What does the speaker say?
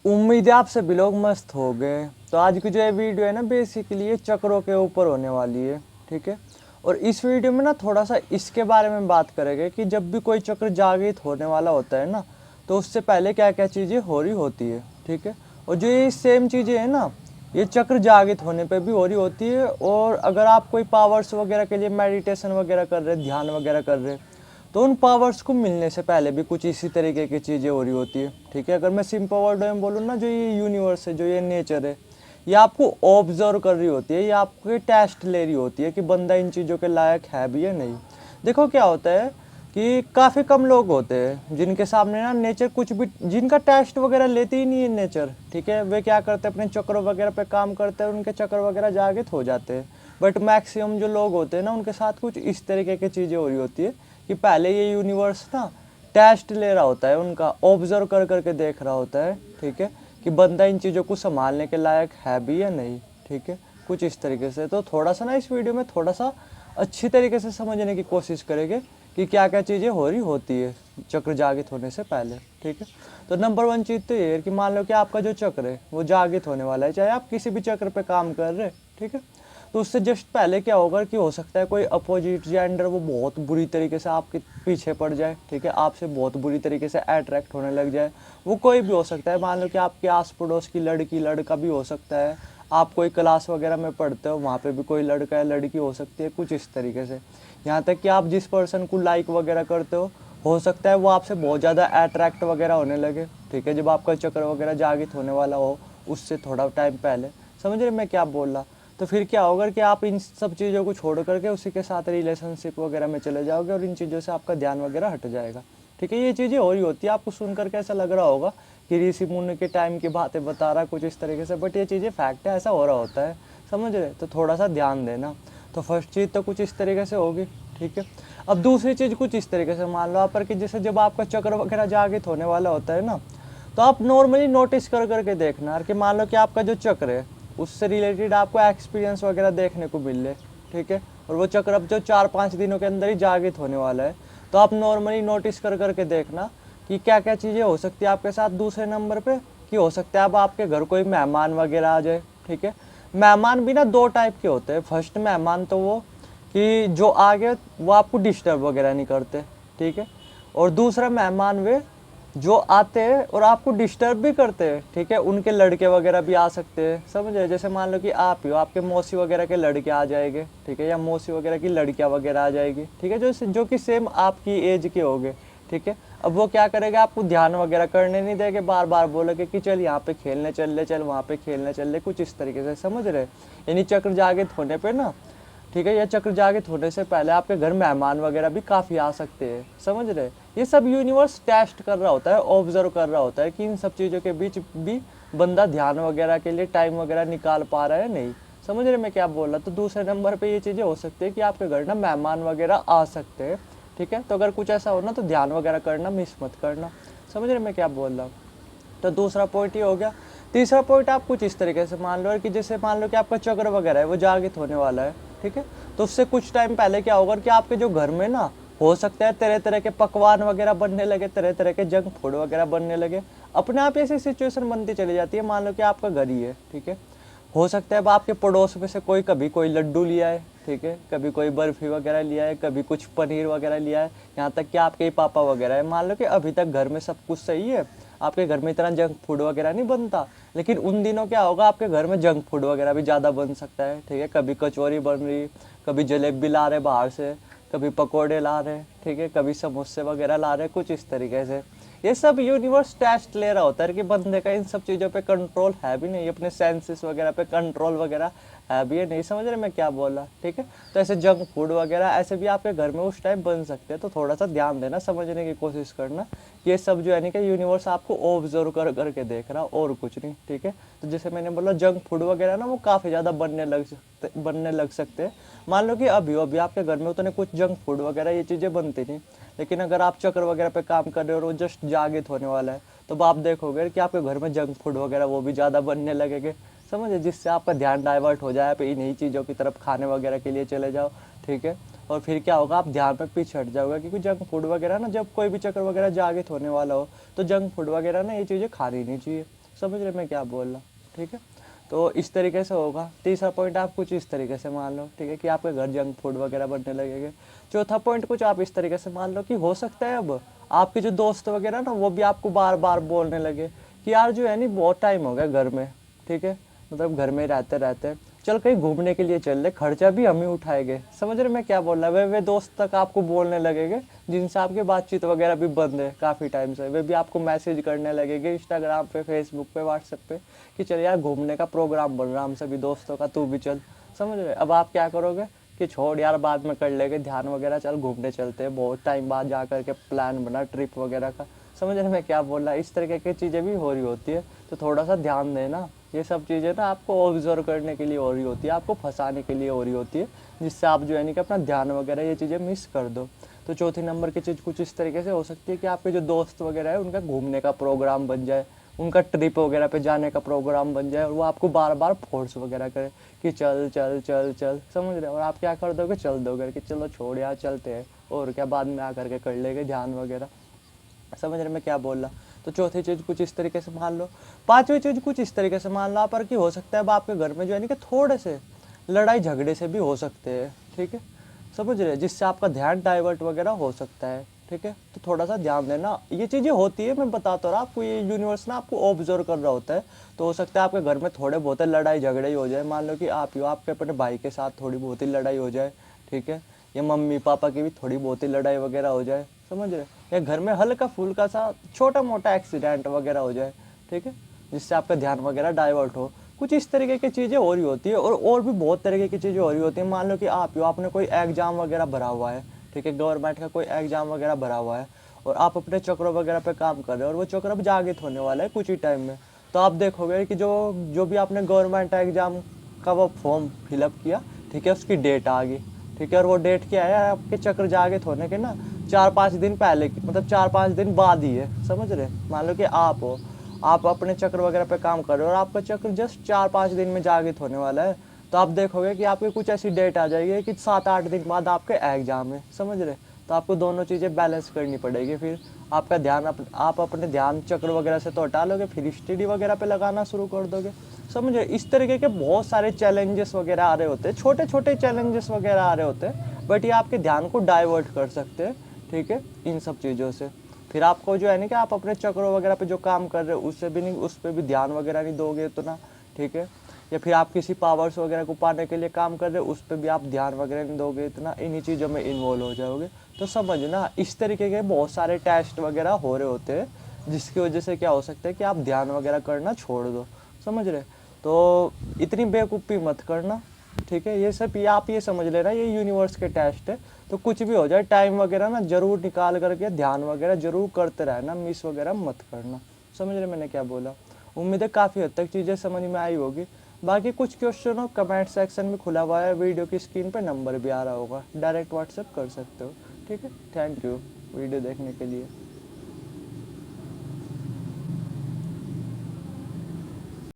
उम्मीद है आप सभी लोग मस्त हो गए। तो आज की जो ये वीडियो है ना, बेसिकली ये चक्रों के ऊपर होने वाली है। ठीक है। और इस वीडियो में ना थोड़ा सा इसके बारे में बात करेंगे कि जब भी कोई चक्र जागृत होने वाला होता है ना, तो उससे पहले क्या क्या चीज़ें हो रही होती है। ठीक है। और जो ये सेम चीज़ें हैं ना, ये चक्र जागृत होने पे भी हो रही होती है। और अगर आप कोई पावर्स वगैरह के लिए मेडिटेशन वगैरह कर रहे, ध्यान वगैरह कर रहे, तो उन पावर्स को मिलने से पहले भी कुछ इसी तरीके की चीज़ें हो रही होती है। ठीक है। अगर मैं सिंपल वर्ड में बोलूँ ना, जो ये यूनिवर्स है, जो ये नेचर है, ये आपको ऑब्जर्व कर रही होती है, ये आपके टेस्ट ले रही होती है कि बंदा इन चीज़ों के लायक है भी या नहीं। देखो क्या होता है कि काफ़ी कम लोग होते हैं जिनके सामने ना नेचर कुछ भी, जिनका टेस्ट वगैरह लेती ही नहीं है नेचर। ठीक है। वे क्या करते हैं, अपने चक्र वगैरह पे काम करते हैं, उनके चक्र वगैरह जागृत हो जाते हैं। बट मैक्सिमम जो लोग होते हैं ना, उनके साथ कुछ इस तरीके की चीज़ें हो रही होती है कि पहले ये यूनिवर्स ना टेस्ट ले रहा होता है, उनका ऑब्जर्व कर करके देख रहा होता है। ठीक है। कि बंदा इन चीज़ों को संभालने के लायक है भी या नहीं। ठीक है। कुछ इस तरीके से तो थोड़ा सा ना इस वीडियो में थोड़ा सा अच्छी तरीके से समझने की कोशिश करेंगे कि क्या क्या चीज़ें हो रही होती है चक्र जागृत होने से पहले। ठीक है। तो नंबर वन चीज़ तो ये है कि मान लो कि आपका जो चक्र है वो जागृत होने वाला है, चाहे आप किसी भी चक्र पे काम कर रहे हैं। ठीक है। तो उससे जस्ट पहले क्या होगा कि हो सकता है कोई अपोजिट जेंडर वो बहुत बुरी तरीके से आपके पीछे पड़ जाए। ठीक है। आपसे बहुत बुरी तरीके से अट्रैक्ट होने लग जाए। वो कोई भी हो सकता है, मान लो कि आपके आस पड़ोस की लड़की लड़का भी हो सकता है, आप कोई क्लास वगैरह में पढ़ते हो वहाँ पे भी कोई लड़का या लड़की हो सकती है, कुछ इस तरीके से। यहाँ तक कि आप जिस पर्सन को लाइक वगैरह करते हो सकता है वो आपसे बहुत ज़्यादा अट्रैक्ट वगैरह होने लगे। ठीक है। जब आपका चक्र वगैरह जागृत होने वाला हो उससे थोड़ा टाइम पहले, समझ रहे मैं क्या बोल रहा। तो फिर क्या होगा कि आप इन सब चीज़ों को छोड़ करके उसी के साथ रिलेशनशिप वगैरह में चले जाओगे और इन चीज़ों से आपका ध्यान वगैरह हट जाएगा। ठीक है। ये चीज़ें हो रही होती है, आपको सुनकर के ऐसा लग रहा होगा कि ऋषि मुनि के टाइम की बातें बता रहा कुछ इस तरीके से, बट ये चीज़ें फैक्ट है, ऐसा हो रहा होता है। समझ रहे। तो थोड़ा सा ध्यान देना। तो फर्स्ट चीज़ तो कुछ इस तरीके से होगी। ठीक है। अब दूसरी चीज़ कुछ इस तरीके से मान लो आप पर कि जैसे जब आपका चक्र वगैरह जागृत होने वाला होता है ना, तो आप नॉर्मली नोटिस कर करके देखना कि मान लो कि आपका जो चक्र है उससे रिलेटेड आपको एक्सपीरियंस वगैरह देखने को मिल रहे। ठीक है। और वो चक्र अब जो 4-5 दिनों के अंदर ही जागृत होने वाला है, तो आप नॉर्मली नोटिस कर करके देखना कि क्या क्या चीज़ें हो सकती है आपके साथ। दूसरे नंबर पे कि हो सकता है अब आपके घर कोई मेहमान वगैरह आ जाए। ठीक है। मेहमान भी ना दो टाइप के होते हैं। फर्स्ट मेहमान तो वो कि जो आ गए वो आपको डिस्टर्ब वगैरह नहीं करते। ठीक है। और दूसरा मेहमान वे जो आते हैं और आपको डिस्टर्ब भी करते हैं। ठीक है। उनके लड़के वगैरह भी आ सकते हैं। समझ रहे। जैसे मान लो कि आप ही हो, आपके मौसी वगैरह के लड़के आ जाएंगे। ठीक है। या मौसी वगैरह की लड़कियां वगैरह आ जाएगी। ठीक है। जो कि सेम आपकी एज के होंगे। ठीक है। अब वो क्या करेंगे, आपको ध्यान वगैरह करने नहीं देंगे, बार बार बोलेंगे कि चल यहाँ पे खेलने चल ले, चल वहाँ पे खेलने चल ले, कुछ इस तरीके से। समझ रहे। यानी चक्र जागृत होने पे ना, ठीक है, या चक्र जागृत होने से पहले आपके घर मेहमान वगैरह भी काफ़ी आ सकते हैं। समझ रहे। ये सब यूनिवर्स टेस्ट कर रहा होता है, ऑब्जर्व कर रहा होता है कि इन सब चीज़ों के बीच भी बंदा ध्यान वगैरह के लिए टाइम वगैरह निकाल पा रहा है नहीं। समझ रहे मैं क्या बोल रहा। तो दूसरे नंबर पे ये चीज़ें हो सकती है कि आपके घर ना मेहमान वगैरह आ सकते हैं। ठीक है। तो अगर कुछ ऐसा हो ना तो ध्यान वगैरह करना मिस मत करना। समझ रहे मैं क्या बोल रहा हूँ। तो दूसरा पॉइंट ये हो गया। तीसरा पॉइंट आप कुछ इस तरीके से मान लो कि जैसे मान लो कि आपका चक्र वगैरह है वो जागृत होने वाला है। ठीक है। तो उससे कुछ टाइम पहले क्या होगा कि आपके जो घर में ना हो सकता है तरह तरह के पकवान वगैरह बनने लगे, तरह तरह के जंक फूड वगैरह बनने लगे। अपने आप ऐसी सिचुएशन बनती चली जाती है। मान लो कि आपका घर ही है। ठीक है। हो सकता है अब आपके पड़ोस में से कोई कभी कोई लड्डू लिया है। ठीक है। कभी कोई बर्फी वगैरह लिया है, कभी कुछ पनीर वगैरह लिया है, यहाँ तक कि आपके ही पापा वगैरह है। मान लो कि अभी तक घर में सब कुछ सही है, आपके घर में इतना जंक फूड वगैरह नहीं बनता, लेकिन उन दिनों क्या होगा आपके घर में जंक फूड वगैरह भी ज़्यादा बन सकता है। ठीक है। कभी कचौरी बन रही, कभी जलेबी ला रहे बाहर से, कभी पकोड़े ला रहे। ठीक है। कभी समोसे वगैरह ला रहे, कुछ इस तरीके से। ये सब यूनिवर्स टेस्ट ले रहा होता है कि बंदे का इन सब चीज़ों पे कंट्रोल है भी नहीं, अपने सेंसेस वगैरह पे कंट्रोल वगैरह है भी नहीं। समझ रहे मैं क्या बोल रहा। ठीक है। तो ऐसे जंक फूड वगैरह ऐसे भी आपके घर में उस टाइम बन सकते हैं। तो थोड़ा सा ध्यान देना, समझने की कोशिश करना कि ये सब जो है नहीं कि यूनिवर्स आपको ऑब्जर्व कर करके देख रहा और कुछ नहीं। ठीक है। तो जैसे मैंने बोला जंक फूड वगैरह ना वो काफ़ी ज़्यादा बनने लग सकते हैं। मान लो कि अभी आपके घर में उतने कुछ जंक फूड वगैरह ये चीज़ें बनती नहीं, लेकिन अगर आप चक्र वगैरह पे काम कर रहे हो और वो जस्ट जागृत होने वाला है, तो आप देखोगे कि आपके घर में जंक फूड वगैरह वो भी ज़्यादा बनने लगेंगे। समझे। जिससे आपका ध्यान डाइवर्ट हो जाए, आप इन्हीं चीज़ों की तरफ खाने वगैरह के लिए चले जाओ। ठीक है। और फिर क्या होगा, आप ध्यान पे पीछे हट जाओगे, क्योंकि जंक फूड वगैरह ना, जब कोई भी चक्र वगैरह जागृत होने वाला हो तो जंक फूड वगैरह ना ये चीज़ें खानी नहीं चाहिए। समझ रहे मैं क्या बोल रहा हूँ, ठीक है। तो इस तरीके से होगा। तीसरा पॉइंट आप कुछ इस तरीके से मान लो, ठीक है, कि आपके घर जंक फूड वगैरह बनने लगेंगे। चौथा पॉइंट कुछ आप इस तरीके से मान लो कि हो सकता है अब आपके जो दोस्त वगैरह ना वो भी आपको बार बार बोलने लगे कि यार जो है नहीं बहुत टाइम हो गया घर में, ठीक है, मतलब घर में रहते रहते चल कहीं घूमने के लिए चल ले, खर्चा भी हम ही उठाएंगे। समझ रहे मैं क्या बोल रहा है। वे दोस्त तक आपको बोलने लगेंगे जिनसे आपकी बातचीत वगैरह भी बंद है काफ़ी टाइम से, वे भी आपको मैसेज करने लगेंगे इंस्टाग्राम पे, फेसबुक पे, व्हाट्सएप पे कि चल यार घूमने का प्रोग्राम बन रहा हम सभी दोस्तों का, तू भी चल। समझ रहे। अब आप क्या करोगे कि छोड़ यार बाद में कर लेंगे ध्यान वगैरह, चल घूमने चलते हैं, बहुत टाइम बाद जा करके प्लान बना ट्रिप वगैरह का। समझ रहे मैं क्या बोल रहा है। इस तरीके की चीज़ें भी हो रही होती है, तो थोड़ा सा ध्यान देना। ये सब चीज़ें ना आपको ऑब्जर्व करने के लिए हो रही होती है, आपको फंसाने के लिए हो रही होती है, जिससे आप जो है नहीं कि अपना ध्यान वगैरह ये चीज़ें मिस कर दो। तो चौथी नंबर की चीज़ कुछ इस तरीके से हो सकती है कि आपके जो दोस्त वगैरह है उनका घूमने का प्रोग्राम बन जाए, उनका ट्रिप वगैरह पे जाने का प्रोग्राम बन जाए, और वो आपको बार बार फोर्स वगैरह करे कि चल चल चल चल। समझ रहे हो। और आप क्या कर दोगे, चल दोगे कि चलो छोड़ यार चलते हैं, और क्या बाद में आकर के कर लेंगे ध्यान वगैरह। समझ रहे मैं क्या बोल रहा। तो चौथी चीज़ कुछ इस तरीके से मान लो। पांचवी चीज़ कुछ इस तरीके से मान लो पर कि हो सकता है अब आपके घर में जो है ना कि थोड़े से लड़ाई झगड़े से भी हो सकते हैं, ठीक है, समझ रहे, जिससे आपका ध्यान डाइवर्ट वगैरह हो सकता है, ठीक है। तो थोड़ा सा ध्यान देना, ये चीज़ें होती है, मैं बताता रहा आपको, ये यूनिवर्स ना आपको ऑब्जर्व कर रहा होता है। तो हो सकता है आपके घर में थोड़े बहुत लड़ाई झगड़े ही हो जाए, मान लो कि आप ही हो, आपके अपने भाई के साथ थोड़ी बहुत ही लड़ाई हो जाए, ठीक है, या मम्मी पापा की भी थोड़ी बहुत ही लड़ाई वगैरह हो जाए, समझ रहे, या घर में हल्का फुल्का सा छोटा मोटा एक्सीडेंट वगैरह हो जाए, ठीक है, जिससे आपका ध्यान वगैरह डाइवर्ट हो। कुछ इस तरीके की चीज़ें हो रही होती है, और भी बहुत तरीके की चीज़ें हो रही होती है। मान लो कि आप ही हो, आपने कोई एग्जाम वगैरह भरा हुआ है, ठीक है, गवर्नमेंट का कोई एग्जाम वगैरह भरा हुआ है, और आप अपने चक्रों वगैरह पे काम कर रहे हो, और वो चक्र अब जागृत होने वाला है कुछ ही टाइम में। तो आप देखोगे कि जो जो भी आपने गवर्नमेंट एग्जाम का वो फॉर्म फिलअप किया, ठीक है, उसकी डेट आ गई, ठीक है, और वो डेट क्या है, आपके चक्र जागृत होने के ना 4-5 दिन पहले मतलब 4-5 दिन बाद ही है। समझ रहे। मान लो कि आप हो, आप अपने चक्र वगैरह पे काम कर रहे हो, और आपका चक्र जस्ट 4-5 दिन में जागृत होने वाला है। तो आप देखोगे कि आपकी कुछ ऐसी डेट आ जाएगी कि 7-8 दिन बाद आपके एग्जाम है। समझ रहे। तो आपको दोनों चीज़ें बैलेंस करनी पड़ेगी। फिर आपका ध्यान आप अपने ध्यान चक्र वगैरह से तो हटा लोगे, फिर स्टडी वगैरह पे लगाना शुरू कर दोगे। समझे। इस तरीके के बहुत सारे चैलेंजेस वगैरह आ रहे होते हैं, छोटे छोटे चैलेंजेस वगैरह आ रहे होते हैं, बट ये आपके ध्यान को डाइवर्ट कर सकते हैं, ठीक है, इन सब चीज़ों से। फिर आपको जो है ना कि आप अपने चक्रों वगैरह पे जो काम कर रहे हो उससे भी नहीं, उस पर भी ध्यान वगैरह नहीं दोगे इतना, ठीक है, या फिर आप किसी पावर्स वगैरह को पाने के लिए काम कर रहे हो उस पर भी आप ध्यान वगैरह नहीं दोगे इतना, इन्हीं चीज़ों में इन्वॉल्व हो जाओगे। तो समझना इस तरीके के बहुत सारे टेस्ट वगैरह हो रहे होते हैं, जिसकी वजह से क्या हो सकता है कि आप ध्यान वगैरह करना छोड़ दो। समझ रहे। तो इतनी बेवकूफ़ी मत करना, ठीक है, ये सब ये आप ये समझ लेना ये यूनिवर्स के टेस्ट है। तो कुछ भी हो जाए टाइम वगैरह ना जरूर निकाल करके ध्यान वगैरह जरूर करते रहना, मिस वगैरह मत करना। समझ रहे मैंने क्या बोला। उम्मीद है काफ़ी हद तक चीज़ें समझ में आई होगी। बाकी कुछ क्वेश्चन हो कमेंट सेक्शन में खुला हुआ है, वीडियो की स्क्रीन पर नंबर भी आ रहा होगा, डायरेक्ट व्हाट्सएप कर सकते हो, ठीक है। थैंक यू वीडियो देखने के लिए।